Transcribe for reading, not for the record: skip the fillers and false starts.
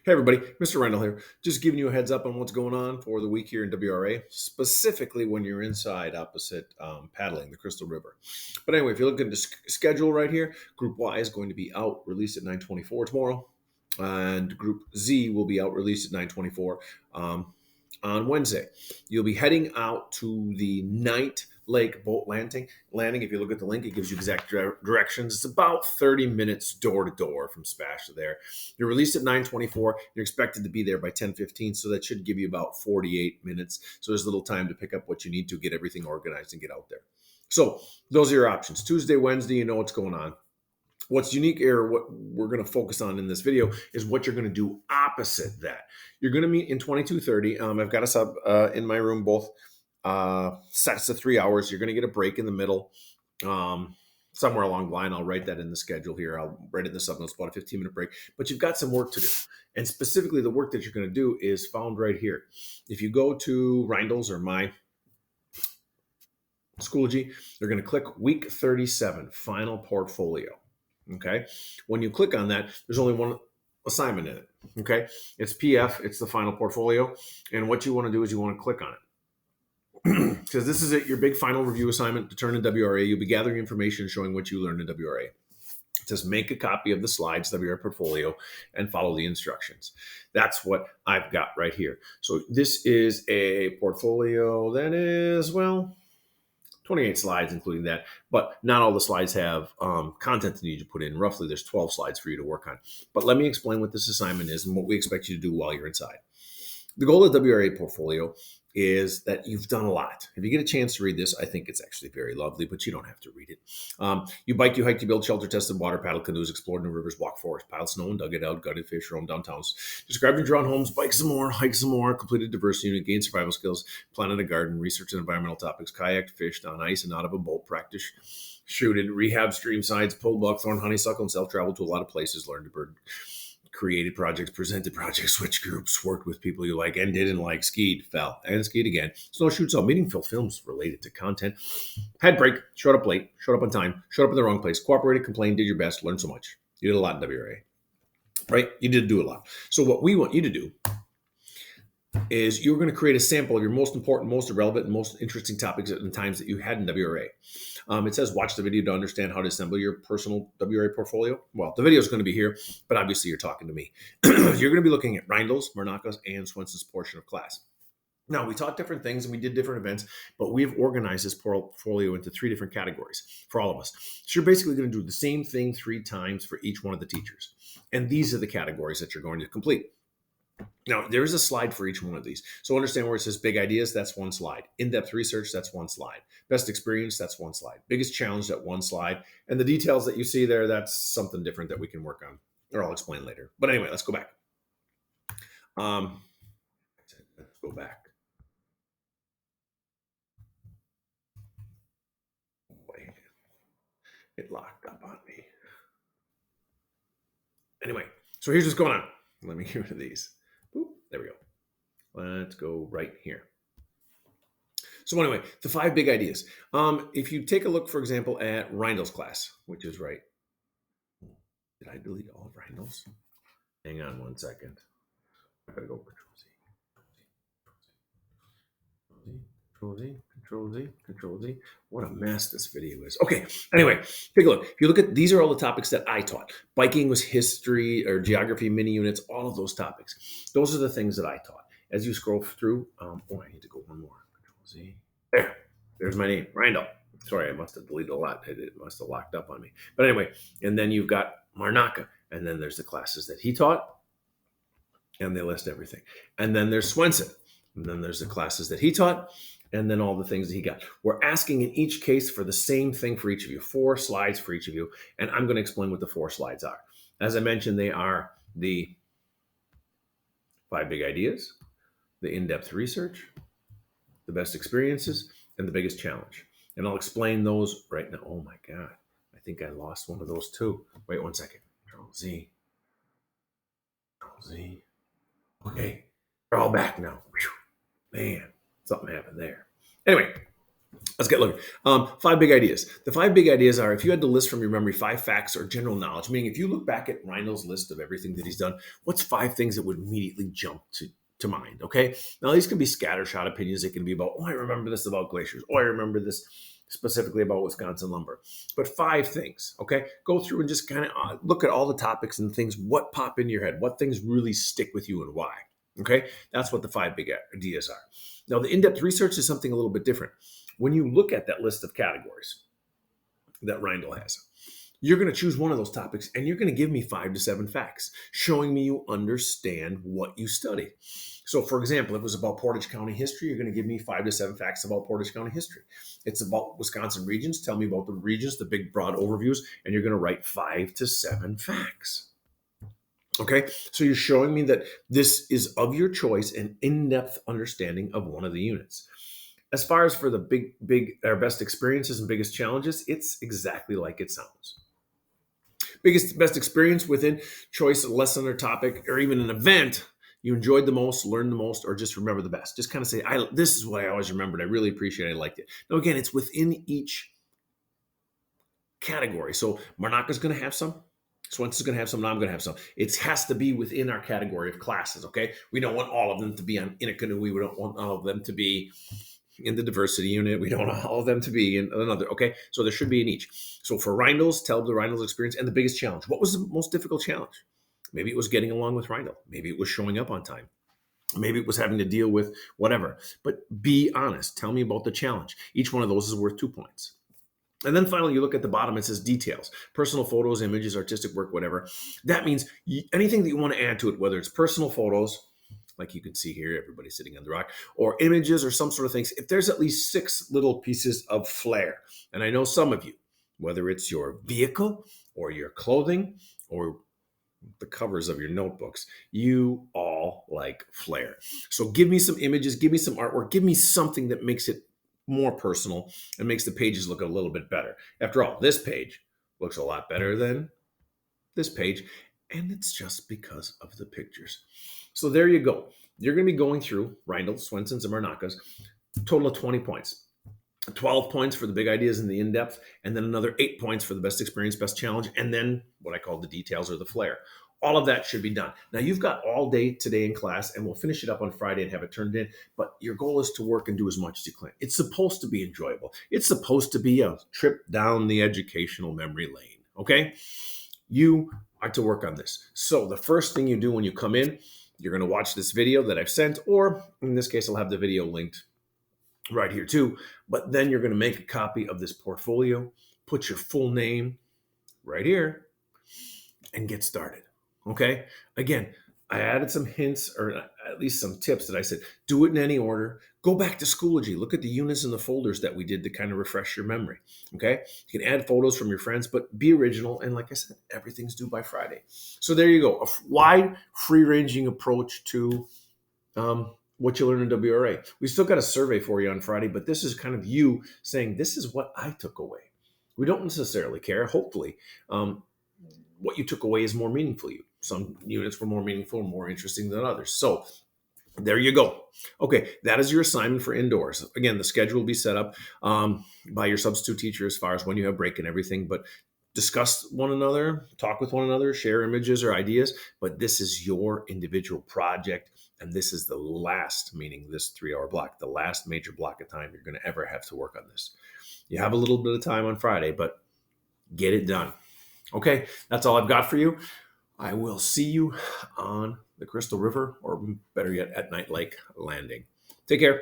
Hey everybody, Mr. Randall here. Just giving you a heads up on what's going on for the week here in WRA, specifically when you're inside opposite paddling the Crystal River. But anyway, if you look at the schedule right here, Group Y is going to be out released at 9:24 tomorrow, and Group Z will be out released at 9:24 on Wednesday. You'll be heading out to the Night Lake boat landing. If you look at the link, it gives you exact directions. It's about 30 minutes door to door from Spash to there. You're released at 9:24. You're expected to be there by 10:15, so that should give you about 48 minutes. So there's a little time to pick up what you need to get everything organized and get out there. So those are your options. Tuesday, Wednesday, you know what's going on. What's unique here, what we're going to focus on in this video, is what you're going to do opposite that. You're going to meet in 22:30. I've got us up in my room, both sets of 3 hours. You're going to get a break in the middle. Somewhere along the line, I'll write that in the schedule here. I'll write it this up. It's about a 15-minute break. But you've got some work to do. And specifically, the work that you're going to do is found right here. If you go to Reindl's or my Schoology, you're going to click week 37, final portfolio. Okay. When you click on that, there's only one assignment in it. Okay. It's PF. It's the final portfolio. And what you want to do is you want to click on it. Because this is it, your big final review assignment to turn in WRA. You'll be gathering information showing what you learned in WRA. It says make a copy of the slides, WRA Portfolio, and follow the instructions. That's what I've got right here. So this is a portfolio that is, 28 slides, including that, but not all the slides have content that you need to put in. Roughly, there's 12 slides for you to work on. But let me explain what this assignment is and what we expect you to do while you're inside. The goal of WRA Portfolio is that you've done a lot. If you get a chance to read this, I think it's actually very lovely, but you don't have to read it. You biked, you hiked, you built, shelter, tested water, paddled canoes, explored new rivers, walked forests, piled snow and dug it out, gutted fish, roamed downtowns, described and drawn homes, biked some more, hiked some more, completed diversity unit, gained survival skills, planted a garden, researched environmental topics, kayaked, fished on ice and out of a boat, practiced shooting, rehab stream sides, pulled buckthorn, honeysuckle, and self-traveled to a lot of places, learned to bird, created projects, presented projects, switched groups, worked with people you like and didn't like, skied, fell, and skied again, snowshoed, all meaningful films related to content, had break, showed up late, showed up on time, showed up in the wrong place, cooperated, complained, did your best, learned so much. You did a lot in WRA, right? You did do a lot. So what we want you to do is you're going to create a sample of your most important, most relevant, and most interesting topics at the times that you had in WRA. It says watch the video to understand how to assemble your personal WRA portfolio. Well, the video is going to be here, but obviously you're talking to me. You're going to be looking at Reindl's, Marnaka's, and Swenson's portion of class. Now, we taught different things and we did different events, but we've organized this portfolio into 3 different categories for all of us. So you're basically going to do the same thing 3 times for each one of the teachers. And these are the categories that you're going to complete. Now, there's a slide for each one of these. So understand where it says big ideas, that's 1 slide. In-depth research, that's 1 slide. Best experience, that's 1 slide. Biggest challenge, that 1 slide. And the details that you see there, that's something different that we can work on, or I'll explain later. But anyway, let's go back. Let's go back. Boy, it locked up on me. Anyway, so here's what's going on. Let me get rid of these. Ooh, there we go. Let's go right here. So anyway, the 5 big ideas. If you take a look, for example, at Reindl's class, which is right. Did I delete all of Reindl's? Hang on 1 second. I gotta go Control Z. What a mess this video is. Okay, anyway, take a look. If you look at, these are all the topics that I taught. Biking was history or geography, mini units, all of those topics. Those are the things that I taught. As you scroll through, I need to go one more. Control Z. There's my name, Randall. Sorry, I must have deleted a lot. It must have locked up on me. But anyway, and then you've got Marnaka, and then there's the classes that he taught, and they list everything. And then there's Swenson, and then there's the classes that he taught, and then all the things that he got. We're asking in each case for the same thing for each of you, 4 slides for each of you, and I'm going to explain what the 4 slides are. As I mentioned, they are the 5 big ideas, the in-depth research, the best experiences, and the biggest challenge. And I'll explain those right now. Oh my God, I think I lost one of those too. Wait 1 second. Control Z. Okay, they're all back now. Whew. Man, something happened there. Anyway, Let's get looking. Five big ideas. The five big ideas are, if you had to list from your memory five facts or general knowledge, meaning if you look back at Reindel's list of everything that he's done, what's five things that would immediately jump to mind? Okay. Now, these can be scattershot opinions. It can be about, oh, I remember this about glaciers. Oh, I remember this specifically about Wisconsin lumber. But five things. Okay. Go through and just kind of look at all the topics and things. What pop into your head? What things really stick with you and why? Okay. That's what the five big ideas are. Now, the in depth research is something a little bit different. When you look at that list of categories that Reindl has, you're going to choose one of those topics and you're going to give me 5 to 7 facts, showing me you understand what you study. So, for example, if it was about Portage County history, you're going to give me 5 to 7 facts about Portage County history. It's about Wisconsin regions. Tell me about the regions, the big broad overviews, and you're going to write 5 to 7 facts. Okay, so you're showing me that this is of your choice and in-depth understanding of one of the units. As far as for the our best experiences and biggest challenges, it's exactly like it sounds. Best experience within choice, lesson or topic, or even an event you enjoyed the most, learned the most, or just remember the best. Just kind of say, this is what I always remembered. I really appreciate it. I liked it. Now, again, it's within each category. So Marnaka's going to have some. Swenson's going to have some, and I'm going to have some. It has to be within our category of classes, okay? We don't want all of them to be in a canoe. We don't want all of them to be in the diversity unit. We don't want all of them to be in another, okay? So there should be in each. So for Reindel's, tell the Reindel's experience and the biggest challenge. What was the most difficult challenge? Maybe it was getting along with Reindel. Maybe it was showing up on time. Maybe it was having to deal with whatever. But be honest. Tell me about the challenge. Each one of those is worth 2 points. And then finally, you look at the bottom, it says details, personal photos, images, artistic work, whatever. That means anything that you want to add to it, whether it's personal photos, like you can see here, everybody sitting on the rock, or images or some sort of things. If there's at least 6 little pieces of flair, and I know some of you, whether it's your vehicle or your clothing or the covers of your notebooks, you all like flair. So give me some images, give me some artwork, give me something that makes it more personal and makes the pages look a little bit better. After all, this page looks a lot better than this page, and it's just because of the pictures. So there you go. You're going to be going through Reindl, Swenson's, and Marnaka's, total of 20 points. 12 points for the big ideas and the in-depth, and then another 8 points for the best experience, best challenge, and then what I call the details or the flair. All of that should be done. Now, you've got all day today in class, and we'll finish it up on Friday and have it turned in, but your goal is to work and do as much as you can. It's supposed to be enjoyable. It's supposed to be a trip down the educational memory lane, okay? You are to work on this. So the first thing you do when you come in, you're going to watch this video that I've sent, or in this case, I'll have the video linked right here too. But then you're going to make a copy of this portfolio, put your full name right here, and get started. Okay. Again, I added some hints or at least some tips that I said, do it in any order. Go back to Schoology. Look at the units and the folders that we did to kind of refresh your memory. Okay. You can add photos from your friends, but be original. And like I said, everything's due by Friday. So there you go. A wide, free-ranging approach to what you learn in WRA. We still got a survey for you on Friday, but this is kind of you saying, this is what I took away. We don't necessarily care. Hopefully, what you took away is more meaningful to you. Some units were more meaningful and more interesting than others. So there you go. Okay, that is your assignment for indoors. Again, the schedule will be set up by your substitute teacher as far as when you have break and everything, but discuss one another, talk with one another, share images or ideas, but this is your individual project, and this is the last, meaning this 3-hour block, the last major block of time you're going to ever have to work on this. You have a little bit of time on Friday, but get it done. Okay, that's all I've got for you. I will see you on the Crystal River, or better yet, at Night Lake Landing. Take care.